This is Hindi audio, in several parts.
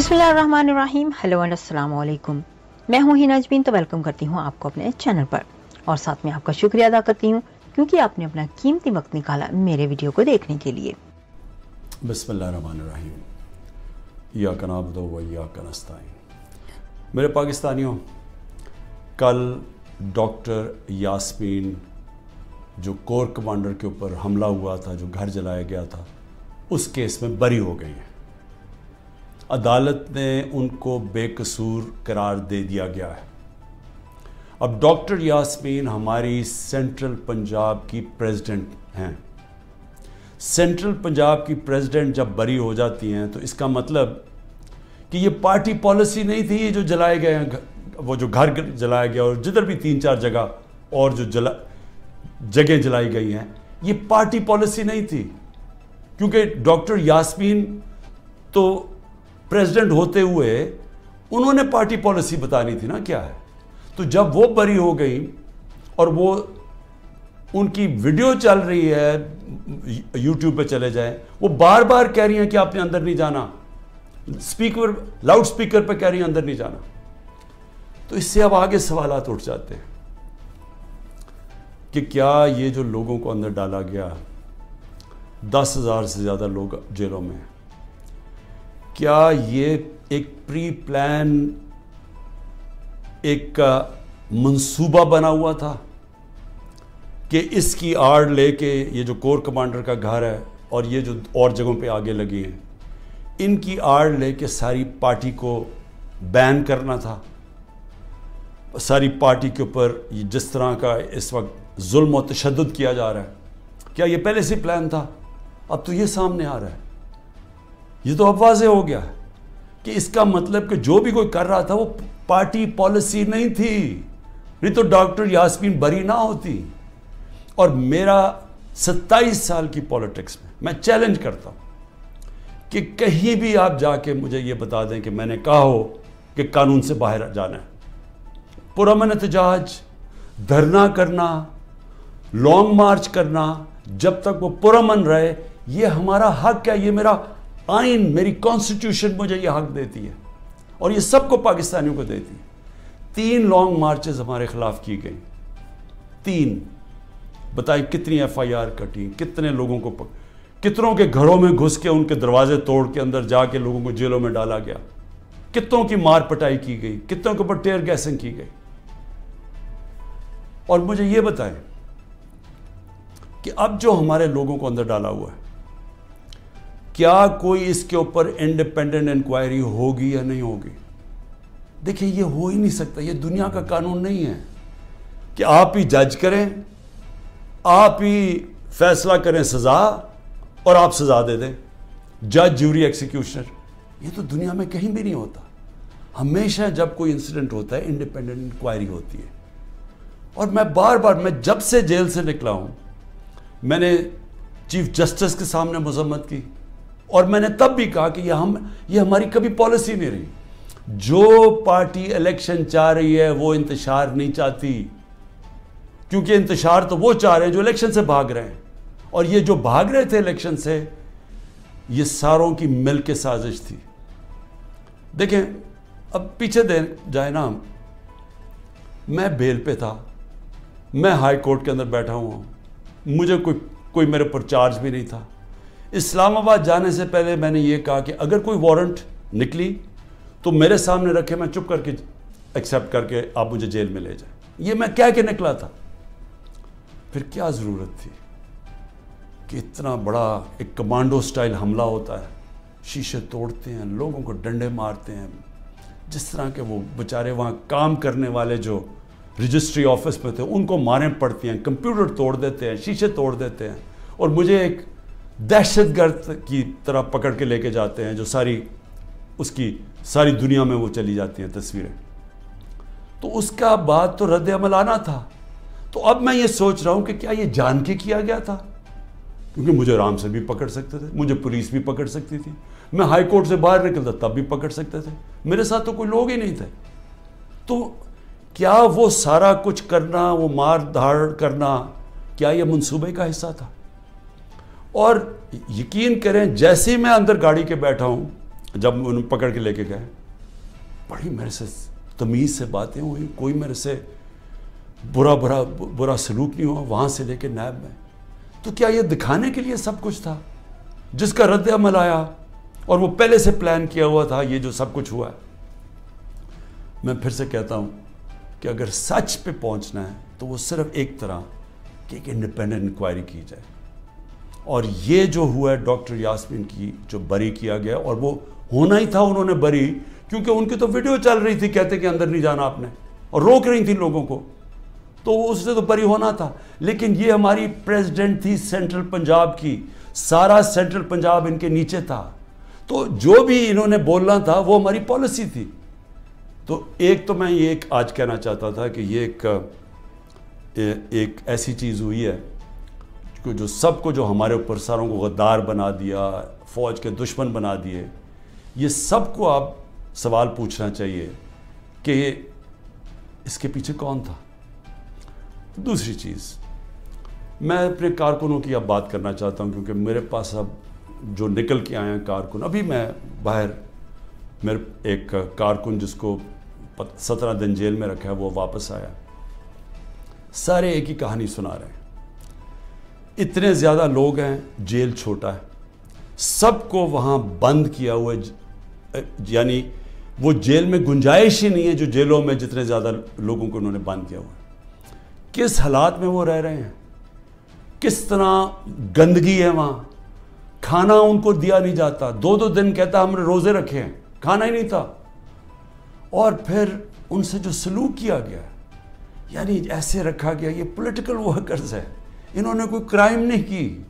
बिस्मिल्लाहिर्रहमानिर्रहीम। हेलो एंड अस्सलाम वालेकुम। मैं हूं हिना जबीन, तो वेलकम करती हूं आपको अपने चैनल पर और साथ में आपका शुक्रिया अदा करती हूं क्योंकि आपने अपना कीमती वक्त निकाला मेरे वीडियो को देखने के लिए। बिस्मिल्लाहिर्रहमानिर्रहीम। इय्याका नअबुदु व इय्याका नस्तईन। मेरे पाकिस्तानियों, कल डॉक्टर यास्मीन जो कोर कमांडर के ऊपर हमला हुआ था, जो घर जलाया गया था, उस केस में बरी हो गई हैं। अदालत ने उनको बेकसूर करार दे दिया गया है। अब डॉक्टर यास्मीन हमारी सेंट्रल पंजाब की प्रेसिडेंट हैं। सेंट्रल पंजाब की प्रेसिडेंट जब बरी हो जाती हैं तो इसका मतलब कि ये पार्टी पॉलिसी नहीं थी। ये जो जलाए गए हैं, वो जो घर जलाया गया और जिधर भी 3-4 जगह और जो जगह जलाई गई हैं, ये पार्टी पॉलिसी नहीं थी। क्योंकि डॉक्टर यास्मीन तो प्रेसिडेंट होते हुए उन्होंने पार्टी पॉलिसी बतानी थी ना क्या है। तो जब वो बरी हो गई और वो उनकी वीडियो चल रही है, यूट्यूब पे चले जाएं, वो बार बार कह रही हैं कि आपने अंदर नहीं जाना, स्पीकर लाउड स्पीकर पे कह रही हैं अंदर नहीं जाना। तो इससे अब आगे सवालात उठ जाते हैं कि क्या ये जो लोगों को अंदर डाला गया, 10,000 से ज़्यादा लोग जेलों में, क्या ये एक प्री प्लान एक मंसूबा बना हुआ था कि इसकी आड़ लेके ये जो कोर कमांडर का घर है और ये जो और जगहों पे आगे लगी हैं, इनकी आड़ लेके सारी पार्टी को बैन करना था। सारी पार्टी के ऊपर जिस तरह का इस वक्त जुल्म और तशद्दुद किया जा रहा है, क्या ये पहले से प्लान था? अब तो ये सामने आ रहा है। ये तो अब वाज़ेह हो गया कि इसका मतलब कि जो भी कोई कर रहा था वो पार्टी पॉलिसी नहीं थी, नहीं तो डॉक्टर यास्मीन बरी ना होती। और मेरा 27 साल की पॉलिटिक्स में मैं चैलेंज करता हूं कि कहीं भी आप जाके मुझे ये बता दें कि मैंने कहा हो कि कानून से बाहर जाना है। पुरअमन एहतजाज, धरना करना, लॉन्ग मार्च करना, जब तक वो पुरअमन रहे, ये हमारा हक है। ये मेरा आइन, मेरी कॉन्स्टिट्यूशन मुझे ये हक देती है और ये सबको पाकिस्तानियों को देती है। 3 लॉन्ग मार्चेस हमारे खिलाफ की गई, 3। बताइए कितनी FIR कटी, कितने लोगों को कितनों के घरों में घुस के उनके दरवाजे तोड़ के अंदर जाके लोगों को जेलों में डाला गया, कितनों की मार पटाई की गई, कितनों के ऊपर टेयर गैसिंग की गई। और मुझे ये बताएं कि अब जो हमारे लोगों को अंदर डाला हुआ है, क्या कोई इसके ऊपर इंडिपेंडेंट इंक्वायरी होगी या नहीं होगी? देखिए, ये हो ही नहीं सकता। ये दुनिया का कानून नहीं है कि आप ही जज करें, आप ही फैसला करें सजा और आप सजा दे दें, जज, ज्यूरी, एक्सिक्यूशनर। ये तो दुनिया में कहीं भी नहीं होता। हमेशा जब कोई इंसिडेंट होता है, इंडिपेंडेंट इंक्वायरी होती है। और मैं बार बार, मैं जब से जेल से निकला हूं, मैंने चीफ जस्टिस के सामने मजम्मत की और मैंने तब भी कहा कि ये हमारी कभी पॉलिसी नहीं रही। जो पार्टी इलेक्शन चाह रही है वो इंतशार नहीं चाहती, क्योंकि इंतशार तो वो चाह रहे हैं जो इलेक्शन से भाग रहे हैं। और ये जो भाग रहे थे इलेक्शन से, ये सारों की मिल के साजिश थी। देखें, अब पीछे दे जाए ना, मैं बेल पे था, मैं हाई कोर्ट के अंदर बैठा हुआ, मुझे कोई मेरे ऊपर चार्ज भी नहीं था। इस्लामाबाद जाने से पहले मैंने ये कहा कि अगर कोई वारंट निकली तो मेरे सामने रखे, मैं चुप करके एक्सेप्ट करके आप मुझे जेल में ले जाए। ये मैं कह के निकला था। फिर क्या ज़रूरत थी कि इतना बड़ा एक कमांडो स्टाइल हमला होता है, शीशे तोड़ते हैं, लोगों को डंडे मारते हैं, जिस तरह के वो बेचारे वहाँ काम करने वाले जो रजिस्ट्री ऑफिस में थे उनको मारें पड़ती हैं, कंप्यूटर तोड़ देते हैं, शीशे तोड़ देते हैं, और मुझे एक दहशतगर्द की तरह पकड़ के लेके जाते हैं, जो सारी दुनिया में वो चली जाती हैं तस्वीरें। तो उसका बाद तो रद्द अमल आना था। तो अब मैं ये सोच रहा हूं कि क्या ये जान के किया गया था? क्योंकि मुझे आराम से भी पकड़ सकते थे, मुझे पुलिस भी पकड़ सकती थी, मैं हाई कोर्ट से बाहर निकलता तब भी पकड़ सकते थे, मेरे साथ तो कोई लोग ही नहीं थे। तो क्या वो सारा कुछ करना, वो मार धाड़ करना, क्या ये मंसूबे का हिस्सा था? और यकीन करें, जैसे ही मैं अंदर गाड़ी के बैठा हूं, जब उन्हें पकड़ के लेके गए, बड़ी मेरे से तमीज़ से बातें हुई, कोई मेरे से बुरा सलूक नहीं हुआ वहाँ से लेके नैब में। तो क्या ये दिखाने के लिए सब कुछ था जिसका रद्द अमल आया और वो पहले से प्लान किया हुआ था, ये जो सब कुछ हुआ है? मैं फिर से कहता हूँ कि अगर सच पे पहुँचना है तो वो सिर्फ एक तरह कि एक इंडिपेंडेंट इंक्वायरी की जाए। और ये जो हुआ है डॉक्टर यास्मीन की जो बरी किया गया, और वो होना ही था, उन्होंने बरी, क्योंकि उनकी तो वीडियो चल रही थी कहते कि अंदर नहीं जाना आपने, और रोक रही थी लोगों को, तो उससे तो बरी होना था। लेकिन ये हमारी प्रेसिडेंट थी सेंट्रल पंजाब की, सारा सेंट्रल पंजाब इनके नीचे था, तो जो भी इन्होंने बोलना था वो हमारी पॉलिसी थी। तो एक तो मैं ये आज कहना चाहता था कि ये एक ऐसी चीज़ हुई है कि जो सबको, जो हमारे ऊपर सारों को गद्दार बना दिया, फौज के दुश्मन बना दिए, ये सबको आप सवाल पूछना चाहिए कि इसके पीछे कौन था। दूसरी चीज़, मैं अपने कारकुनों की अब बात करना चाहता हूँ, क्योंकि मेरे पास अब जो निकल के आए हैं कारकुन, अभी मैं बाहर, मेरे एक कारकुन जिसको 17 दिन जेल में रखा है वो वापस आया, सारे एक ही कहानी सुना रहे हैं। इतने ज़्यादा लोग हैं, जेल छोटा है, सबको वहाँ बंद किया हुआ है, यानी वो जेल में गुंजाइश ही नहीं है जो जेलों में जितने ज़्यादा लोगों को उन्होंने बंद किया हुआ है। किस हालात में वो रह रहे हैं, किस तरह गंदगी है वहाँ, खाना उनको दिया नहीं जाता, 2-2 दिन कहता हमने रोज़े रखे हैं, खाना ही नहीं था। और फिर उनसे जो सलूक किया गया, यानी ऐसे रखा गया, ये पॉलिटिकल वर्कर्स है, इन्होंने कोई क्राइम नहीं की,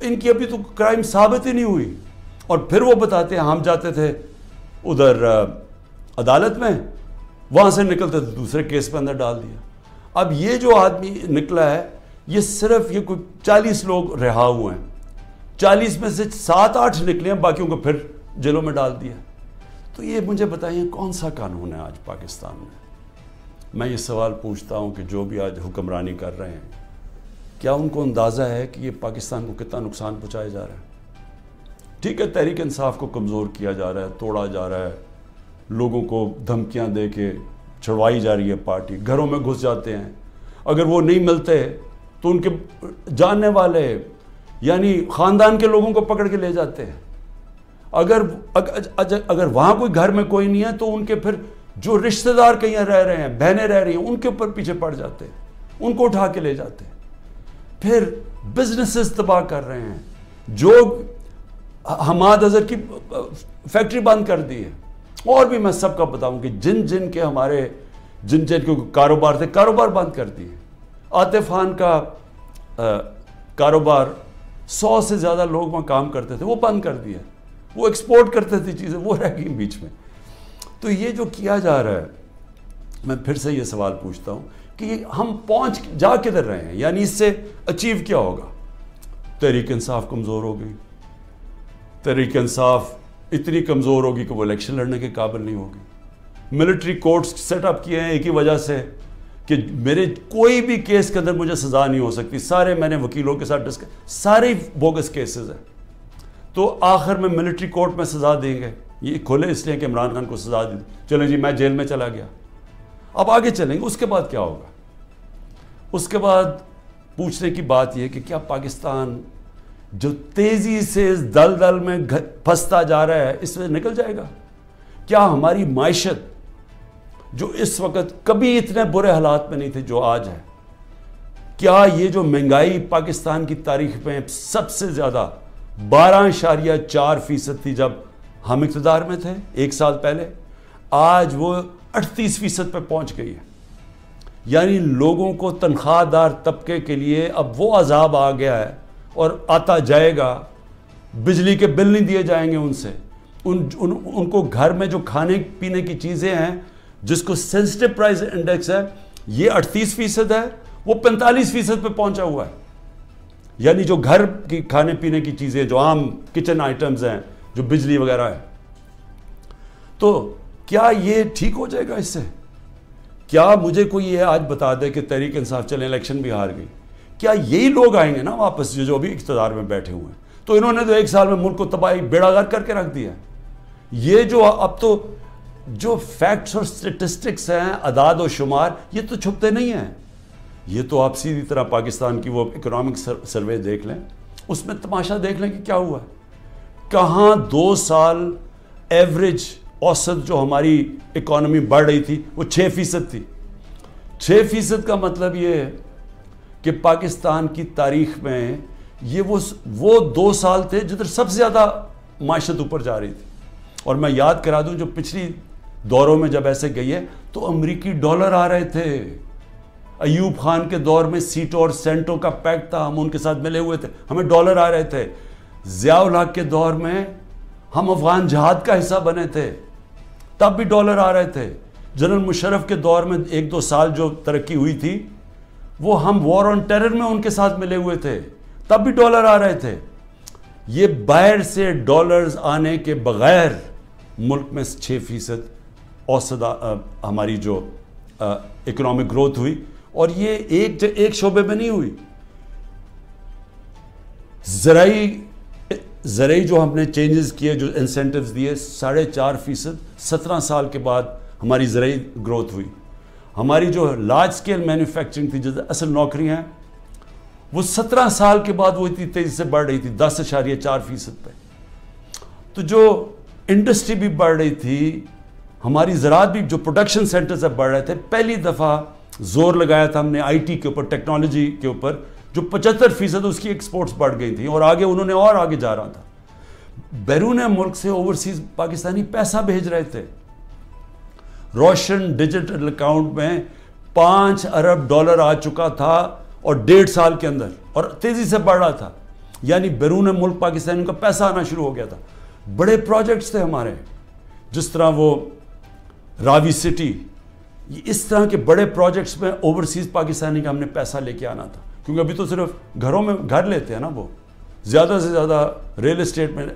इनकी अभी तो क्राइम साबित ही नहीं हुई, और फिर वो बताते हैं हम जाते थे उधर अदालत में, वहाँ से निकलते थे दूसरे केस पे अंदर डाल दिया। अब ये जो आदमी निकला है, ये सिर्फ ये कोई 40 लोग रिहा हुए हैं, 40 में से 7-8 निकले हैं, बाकियों को फिर जेलों में डाल दिया। तो ये मुझे बताइए कौन सा कानून है आज पाकिस्तान में? मैं ये सवाल पूछता हूँ कि जो भी आज हुक्मरानी कर रहे हैं, क्या उनको अंदाज़ा है कि ये पाकिस्तान को कितना नुकसान पहुँचाया जा रहा है? ठीक है, तहरीक इंसाफ को कमज़ोर किया जा रहा है, तोड़ा जा रहा है, लोगों को धमकियाँ दे के छुड़वाई जा रही है पार्टी, घरों में घुस जाते हैं, अगर वो नहीं मिलते तो उनके जानने वाले यानी ख़ानदान के लोगों को पकड़ के ले जाते हैं। अगर वहाँ कोई घर में कोई नहीं है तो उनके फिर जो रिश्तेदार कहीं रह रहे हैं, बहनें रह रही हैं, उनके ऊपर पीछे पड़ जाते हैं, उनको उठा के ले जाते हैं। फिर बिजनेसेस तबाह कर रहे हैं, जो हमाद अजहर की फैक्ट्री बंद कर दी है, और भी मैं सबका बताऊं कि जिन के हमारे जिन के कारोबार थे, कारोबार बंद कर दिए। आतिफ खान का कारोबार, 100 से ज़्यादा लोग वहाँ काम करते थे, वो बंद कर दिया। वो एक्सपोर्ट करते थे चीज़ें, वो रह गई बीच में। तो ये जो किया जा रहा है, मैं फिर से ये सवाल पूछता हूँ कि हम पहुँच जा किधर रहे हैं, यानी इससे अचीव क्या होगा? तहरीक इंसाफ कमज़ोर हो गई, तहरीक इंसाफ इतनी कमज़ोर होगी कि वो इलेक्शन लड़ने के काबिल नहीं होगी। मिलिट्री कोर्ट्स सेटअप किए हैं एक ही वजह से कि मेरे कोई भी केस के अंदर मुझे सज़ा नहीं हो सकती, सारे मैंने वकीलों के साथ डिस्कस, सारे बोगस केसेस हैं, तो आखिर में मिलिट्री कोर्ट में सज़ा देंगे। ये खोले इसलिए कि इमरान खान को सज़ा दी, चलें जी मैं जेल में चला गया। अब आगे चलेंगे, उसके बाद क्या होगा? उसके बाद पूछने की बात यह कि क्या पाकिस्तान जो तेज़ी से इस दलदल में फंसता जा रहा है, इसमें निकल जाएगा? क्या हमारी माइशत जो इस वक्त कभी इतने बुरे हालात में नहीं थे जो आज है, क्या ये जो महंगाई पाकिस्तान की तारीख में सबसे ज़्यादा 12.4% थी जब हम इक़्तिदार में थे 1 साल पहले, आज वो 38% पे पहुंच गई है। यानी लोगों को, तनख्वाहदार तबके के लिए अब वो अजाब आ गया है और आता जाएगा। बिजली के बिल नहीं दिए जाएंगे उनसे, उनको घर में जो खाने पीने की चीज़ें हैं, जिसको सेंसिटिव प्राइस इंडेक्स है, ये 38% है, वो 45% पे पहुंचा हुआ है। यानी जो घर की खाने पीने की चीज़ें, जो आम किचन आइटम्स हैं, जो बिजली वगैरह है, तो क्या ये ठीक हो जाएगा इससे? क्या मुझे कोई ये आज बता दे कि तहरीक इंसाफ चले इलेक्शन भी हार गई, क्या यही लोग आएंगे ना वापस जो अभी इक़्तिदार में बैठे हुए हैं? तो इन्होंने तो 1 साल में मुल्क को तबाही बेड़ागर करके रख दिया। ये जो अब तो जो फैक्ट्स और स्टेटिस्टिक्स हैं, अदाद और शुमार, ये तो छुपते नहीं हैं। ये तो आप सीधी तरह पाकिस्तान की वो इकोनॉमिक सर्वे देख लें, उसमें तमाशा देख लें कि क्या हुआ है। कहाँ 2 साल एवरेज औसत जो हमारी इकोनॉमी बढ़ रही थी वो 6% थी। 6% का मतलब ये है कि पाकिस्तान की तारीख में ये वो 2 साल थे जिधर सबसे ज़्यादा माशत ऊपर जा रही थी। और मैं याद करा दूं, जो पिछली दौरों में जब ऐसे गई है तो अमेरिकी डॉलर आ रहे थे। अयूब खान के दौर में सीटो और सेंटो का पैक्ट था, हम उनके साथ मिले हुए थे, हमें डॉलर आ रहे थे। ज़िया-उल हक के दौर में हम अफगान जहाद का हिस्सा बने थे, तब भी डॉलर आ रहे थे। जनरल मुशर्रफ के दौर में 1-2 साल जो तरक्की हुई थी, वो हम वॉर ऑन टेरर में उनके साथ मिले हुए थे, तब भी डॉलर आ रहे थे। ये बाहर से डॉलर्स आने के बगैर मुल्क में 6% औसत हमारी जो इकोनॉमिक ग्रोथ हुई, और ये एक शोबे में नहीं हुई। ज़राई जो हमने चेंजेस किए, जो इंसेंटिव्स दिए, 4.5%, 17 साल के बाद हमारी ज़राई ग्रोथ हुई। हमारी जो लार्ज स्केल मैन्युफैक्चरिंग थी, जो असल नौकरियां हैं, वो 17 साल के बाद वो इतनी तेज़ी से बढ़ रही थी, 10.4% पे। तो जो इंडस्ट्री भी बढ़ रही थी, हमारी ज़राअत भी, जो प्रोडक्शन सेंटर्स अब बढ़ रहे थे, पहली दफ़ा जोर लगाया था हमने आईटी के ऊपर, टेक्नोलॉजी के ऊपर, जो 75% उसकी एक्सपोर्ट्स बढ़ गई थी, और आगे उन्होंने और आगे जा रहा था। बैरून मुल्क से ओवरसीज पाकिस्तानी पैसा भेज रहे थे। रोशन डिजिटल अकाउंट में $5 अरब आ चुका था, और 1.5 साल के अंदर, और तेजी से बढ़ रहा था। यानी बैरून मुल्क पाकिस्तानियों का पैसा आना शुरू हो गया था। बड़े प्रोजेक्ट्स थे हमारे, जिस तरह वो रावी सिटी, इस तरह के बड़े प्रोजेक्ट्स में ओवरसीज पाकिस्तानी का हमने पैसा लेके आना था। क्योंकि अभी तो सिर्फ घरों में घर लेते हैं ना, वो ज़्यादा से ज़्यादा रियल एस्टेट में,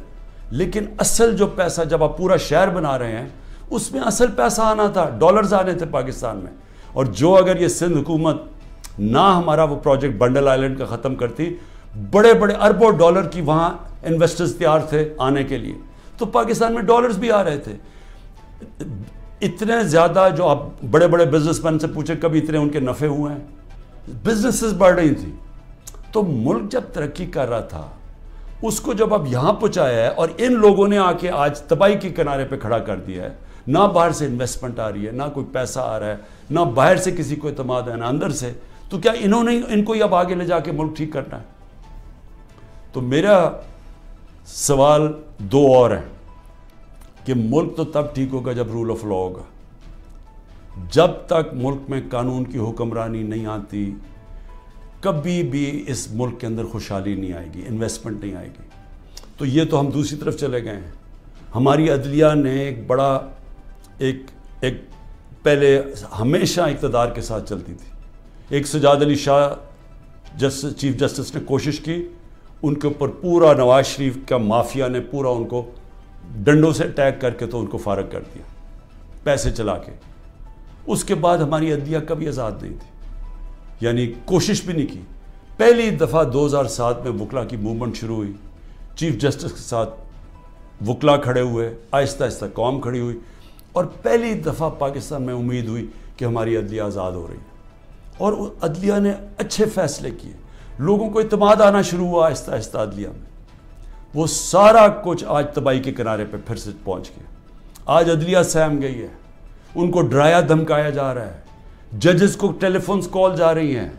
लेकिन असल जो पैसा जब आप पूरा शहर बना रहे हैं, उसमें असल पैसा आना था, डॉलर्स आने थे पाकिस्तान में। और जो अगर ये सिंध हुकूमत ना हमारा वो प्रोजेक्ट बंडल आइलैंड का ख़त्म करती, बड़े बड़े अरबों डॉलर की वहाँ इन्वेस्टर्स तैयार थे आने के लिए, तो पाकिस्तान में डॉलर्स भी आ रहे थे इतने ज़्यादा। जो आप बड़े बड़े बिजनेसमैन से पूछे कभी इतने उनके नफ़े हुए हैं, बिजनेसेस बढ़ रही थी। तो मुल्क जब तरक्की कर रहा था, उसको जब अब यहाँ पहुँचाया है, और इन लोगों ने आके आज तबाही के किनारे पे खड़ा कर दिया है, ना बाहर से इन्वेस्टमेंट आ रही है, ना कोई पैसा आ रहा है, ना बाहर से किसी को इत्मीनान है, ना अंदर से, तो क्या इनको ही अब आगे ले जाके मुल्क ठीक करना है? तो मेरा सवाल 2 और है कि मुल्क तो तब ठीक होगा जब रूल ऑफ लॉ होगा। जब तक मुल्क में कानून की हुक्मरानी नहीं आती, कभी भी इस मुल्क के अंदर खुशहाली नहीं आएगी, इन्वेस्टमेंट नहीं आएगी। तो ये तो हम दूसरी तरफ चले गए हैं। हमारी अदलिया ने एक बड़ा एक पहले हमेशा इक़्तिदार के साथ चलती थी। एक सजाद अली शाह चीफ जस्टिस ने कोशिश की, उनके ऊपर पूरा नवाज शरीफ का माफिया ने पूरा उनको डंडों से अटैक करके तो उनको फारग कर दिया, पैसे चला के। उसके बाद हमारी अदलिया कभी आज़ाद नहीं थी, यानी कोशिश भी नहीं की। पहली दफ़ा 2007 में वकला की मूवमेंट शुरू हुई, चीफ जस्टिस के साथ वकला खड़े हुए, आहिस्ता आहिस्ता कौम खड़ी हुई, और पहली दफ़ा पाकिस्तान में उम्मीद हुई कि हमारी अदलिया आज़ाद हो रही है। और अदलिया ने अच्छे फैसले किए, लोगों को इत्मीनान आना शुरू हुआ आहिस्ता आहिस्ता अदलिया में। वो सारा कुछ आज तबाही के किनारे पे फिर से पहुंच गया। आज अदलिया सहम गई है, उनको डराया धमकाया जा रहा है, जजेस को टेलीफोन कॉल जा रही हैं,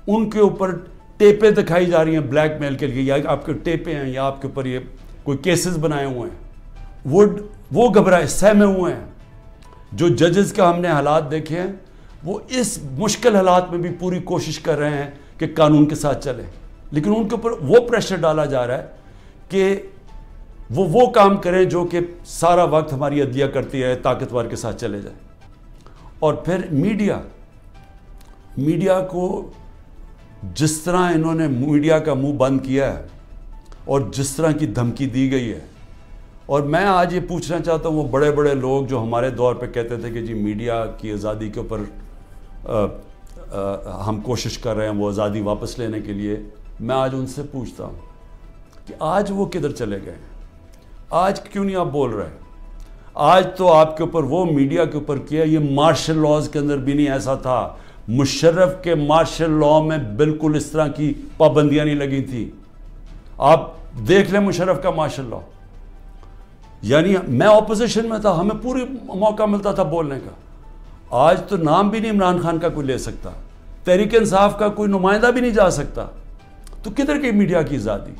उनके ऊपर टेपें दिखाई जा रही हैं ब्लैकमेल के लिए, या आपके टेपें हैं या आपके ऊपर ये कोई केसेस बनाए हुए हैं। वो घबराए, सहमे हुए हैं। जो जजेस का हमने हालात देखे हैं, वो इस मुश्किल हालात में भी पूरी कोशिश कर रहे हैं कि कानून के साथ चले, लेकिन उनके ऊपर वो प्रेशर डाला जा रहा है कि वो काम करें जो कि सारा वक्त हमारी अदलिया करती है, ताकतवर के साथ चले जाए। और फिर मीडिया को जिस तरह इन्होंने मीडिया का मुंह बंद किया है और जिस तरह की धमकी दी गई है, और मैं आज ये पूछना चाहता हूँ, वो बड़े बड़े लोग जो हमारे दौर पे कहते थे कि जी मीडिया की आज़ादी के ऊपर हम कोशिश कर रहे हैं वो आज़ादी वापस लेने के लिए, मैं आज उनसे पूछता हूँ कि आज वो किधर चले गए? आज क्यों नहीं आप बोल रहे? आज तो आपके ऊपर वो मीडिया के ऊपर किया, ये मार्शल लॉज के अंदर भी नहीं ऐसा था। मुशर्रफ के मार्शल लॉ में बिल्कुल इस तरह की पाबंदियां नहीं लगी थी। आप देख लें मुशर्रफ का मार्शल लॉ, यानी मैं ऑपोजिशन में था, हमें पूरी मौका मिलता था बोलने का। आज तो नाम भी नहीं इमरान खान का कोई ले सकता, तहरीक इंसाफ का कोई नुमाइंदा भी नहीं जा सकता। तो किधर की मीडिया की आज़ादी?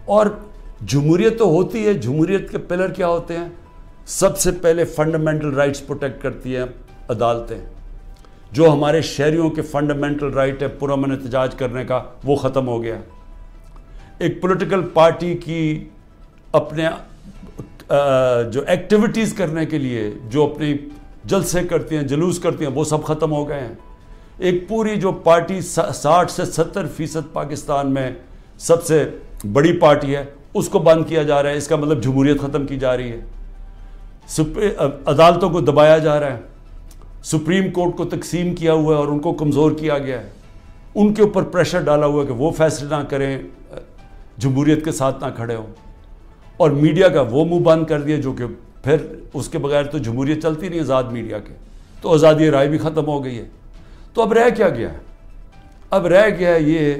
और जमहूरियत तो होती है, जमहूरियत के पिलर क्या होते हैं? सबसे पहले फंडामेंटल राइट्स प्रोटेक्ट करती हैं अदालतें। जो हमारे शहरियों के फंडामेंटल राइट है पुरअमन एहतजाज करने का, वो ख़त्म हो गया। एक पॉलिटिकल पार्टी की अपने जो एक्टिविटीज़ करने के लिए जो अपनी जलसे करती हैं, जुलूस करती हैं, वो सब ख़त्म हो गए हैं। एक पूरी जो पार्टी 60 से 70% पाकिस्तान में सबसे बड़ी पार्टी है, उसको बंद किया जा रहा है। इसका मतलब जमहूरियत ख़त्म की जा रही है। अदालतों को दबाया जा रहा है, सुप्रीम कोर्ट को तकसीम किया हुआ है और उनको कमज़ोर किया गया है। उनके ऊपर प्रेशर डाला हुआ है कि वो फैसले ना करें, जमहूरियत के साथ ना खड़े हों। और मीडिया का वो मुंह बंद कर दिया, जो कि फिर उसके बगैर तो जमहूरियत चलती नहीं आज़ाद मीडिया के, तो आज़ादी राय भी ख़त्म हो गई है। तो अब रह क्या गया है? अब रह गया है ये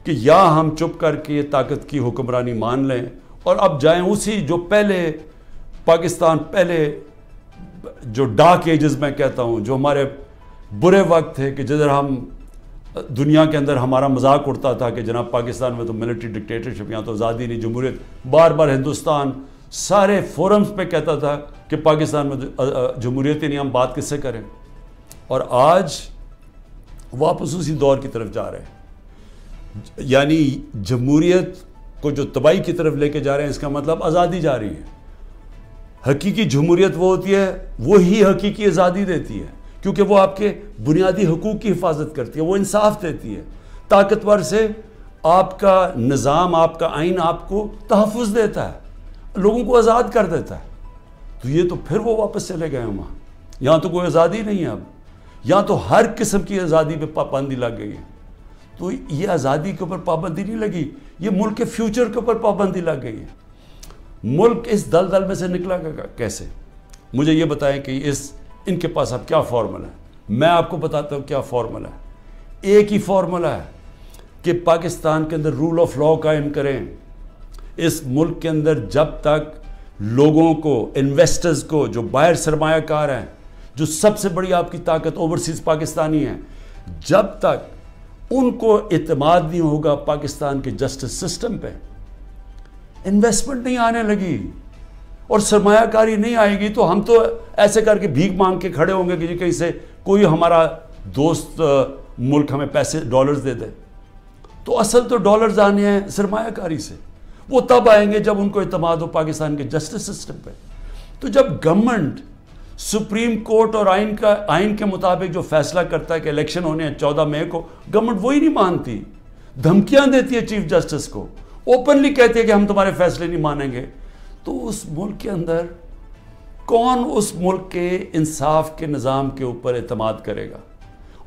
कि या हम चुप करके ये ताकत की हुक्मरानी मान लें और अब जाएं उसी जो पहले पाकिस्तान, पहले जो डार्क एजेस मैं कहता हूँ, जो हमारे बुरे वक्त थे कि जिधर हम दुनिया के अंदर हमारा मजाक उड़ता था कि जनाब पाकिस्तान में तो मिलिट्री डिक्टेटरशिप, यहाँ तो आज़ादी नहीं, जमहूरियत। बार बार हिंदुस्तान सारे फोरम्स पे कहता था कि पाकिस्तान में जमहूरियत ही नहीं, हम बात किससे करें। और आज वापस उसी दौर की तरफ जा रहे हैं, यानी जमहूरियत को जो तबाही की तरफ लेके जा रहे हैं, इसका मतलब आज़ादी जा रही है। हकीकी जमहूरियत वो होती है, वो ही हकीकी आज़ादी देती है, क्योंकि वो आपके बुनियादी हुकूक की हिफाजत करती है, वो इंसाफ देती है। ताकतवर से आपका निज़ाम, आपका आइन आपको तहफ़्फ़ुज़ देता है, लोगों को आज़ाद कर देता है। तो ये तो फिर वो वापस चले गए वहाँ। यहाँ तो कोई आज़ादी नहीं है अब, यहाँ तो हर किस्म की आज़ादी पे पाबंदी लग गई है। तो ये आज़ादी के ऊपर पाबंदी नहीं लगी, ये मुल्क के फ्यूचर के ऊपर पाबंदी लग गई है। मुल्क इस दलदल में से निकला कैसे? मुझे ये बताएं कि इनके पास अब क्या फार्मूला है। मैं आपको बताता हूँ क्या फार्मूला है। एक ही फार्मूला है कि पाकिस्तान के अंदर रूल ऑफ लॉ कायम करें। इस मुल्क के अंदर जब तक लोगों को, इन्वेस्टर्स को, जो बाहर सरमायाकार हैं, जो सबसे बड़ी आपकी ताकत ओवरसीज़ पाकिस्तानी हैं, जब तक उनको इत्मीनान नहीं होगा पाकिस्तान के जस्टिस सिस्टम पे, इन्वेस्टमेंट नहीं आने लगी और सरमायाकारी नहीं आएगी, तो हम तो ऐसे करके भीख मांग के खड़े होंगे कि कहीं से कोई हमारा दोस्त मुल्क हमें पैसे, डॉलर्स दे दे। तो असल तो डॉलर्स आने हैं सरमायाकारी से। वो तब आएंगे जब उनको इत्मीनान हो पाकिस्तान के जस्टिस सिस्टम पे। तो जब गवर्नमेंट सुप्रीम कोर्ट और आइन के मुताबिक जो फैसला करता है कि इलेक्शन होने हैं 14 मई को, गवर्नमेंट वही नहीं मानती, धमकियां देती है चीफ जस्टिस को, ओपनली कहती है कि हम तुम्हारे फैसले नहीं मानेंगे। तो उस मुल्क के अंदर कौन उस मुल्क के इंसाफ के निज़ाम के ऊपर एतमाद करेगा?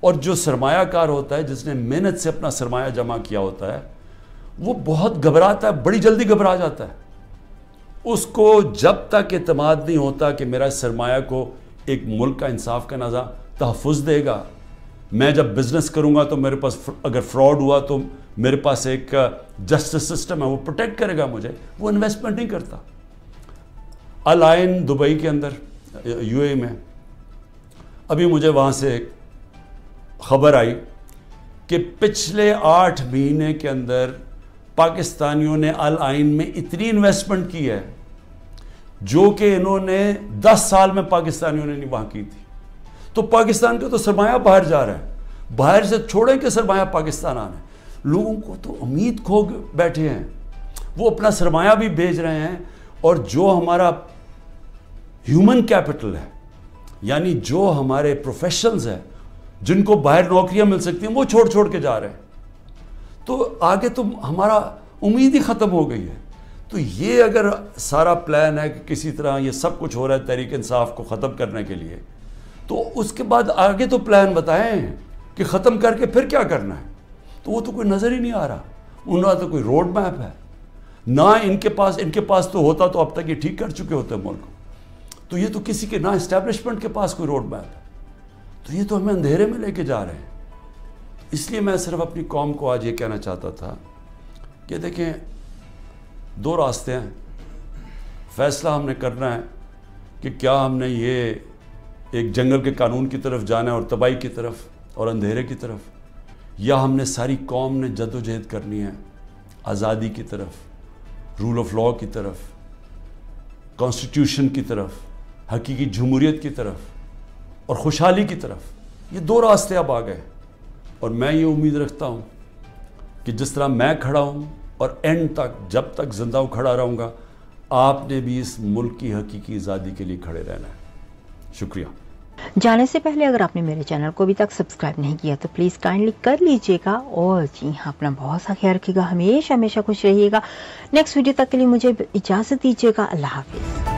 और जो सरमायाकार होता है, जिसने मेहनत से अपना सरमाया जमा किया होता है, वो बहुत घबराता है, बड़ी जल्दी घबरा जाता है। उसको जब तक एतमाद नहीं होता कि मेरा सरमाया को एक मुल्क का इंसाफ का निज़ाम तहफ़्फ़ुज़ देगा, मैं जब बिज़नेस करूँगा तो मेरे पास अगर फ्रॉड हुआ तो मेरे पास एक जस्टिस सिस्टम है, वो प्रोटेक्ट करेगा मुझे, वो इन्वेस्टमेंट नहीं करता। अल आइन दुबई के अंदर, यूएई में, अभी मुझे वहाँ से एक खबर आई कि पिछले 8 महीने के अंदर पाकिस्तानियों ने अल आइन में इतनी इन्वेस्टमेंट की है जो कि इन्होंने 10 साल में पाकिस्तानियों ने नहीं वहाँ की थी। तो पाकिस्तान का तो सरमाया बाहर जा रहा है, बाहर से छोड़े के सरमाया पाकिस्तान आना है। लोगों को तो उम्मीद खो बैठे हैं, वो अपना सरमाया भी भेज रहे हैं। और जो हमारा ह्यूमन कैपिटल है, यानी जो हमारे प्रोफेशनल्स हैं जिनको बाहर नौकरियां मिल सकती हैं, वो छोड़ छोड़ के जा रहे हैं। तो आगे तो हमारा उम्मीद ही ख़त्म हो गई है। तो ये अगर सारा प्लान है कि किसी तरह ये सब कुछ हो रहा है तहरीक इंसाफ को ख़त्म करने के लिए, तो उसके बाद आगे तो प्लान बताएं कि ख़त्म करके फिर क्या करना है। तो वो तो कोई नज़र ही नहीं आ रहा, उनका तो कोई रोड मैप है ना इनके पास तो होता तो अब तक ये ठीक कर चुके होते मुल्क। तो ये तो किसी के ना एस्टैब्लिशमेंट के पास कोई रोड मैप है, तो ये तो हमें अंधेरे में लेके जा रहे हैं। इसलिए मैं सिर्फ अपनी कौम को आज ये कहना चाहता था कि देखें, दो रास्ते हैं। फैसला हमने करना है कि क्या हमने ये एक जंगल के कानून की तरफ जाना है और तबाही की तरफ और अंधेरे की तरफ, या हमने सारी कौम ने जद्दोजहद करनी है आज़ादी की तरफ, रूल ऑफ लॉ की तरफ, कॉन्स्टिट्यूशन की तरफ, हकीकी जमहूरियत की तरफ और खुशहाली की तरफ। ये दो रास्ते अब आ गए और मैं ये उम्मीद रखता हूँ कि जिस तरह मैं खड़ा हूँ और एंड तक, जब तक जिंदा हूँ, खड़ा रहूँगा, आपने भी इस मुल्क की हकीकी आज़ादी के लिए खड़े रहना है। शुक्रिया। जाने से पहले अगर आपने मेरे चैनल को अभी तक सब्सक्राइब नहीं किया तो प्लीज़ काइंडली कर लीजिएगा। और जी हाँ, अपना बहुत सा ख्याल रखिएगा, हमेशा हमेशा खुश रहिएगा। नेक्स्ट वीडियो तक के लिए मुझे इजाज़त दीजिएगा। अल्लाह हाफिज़।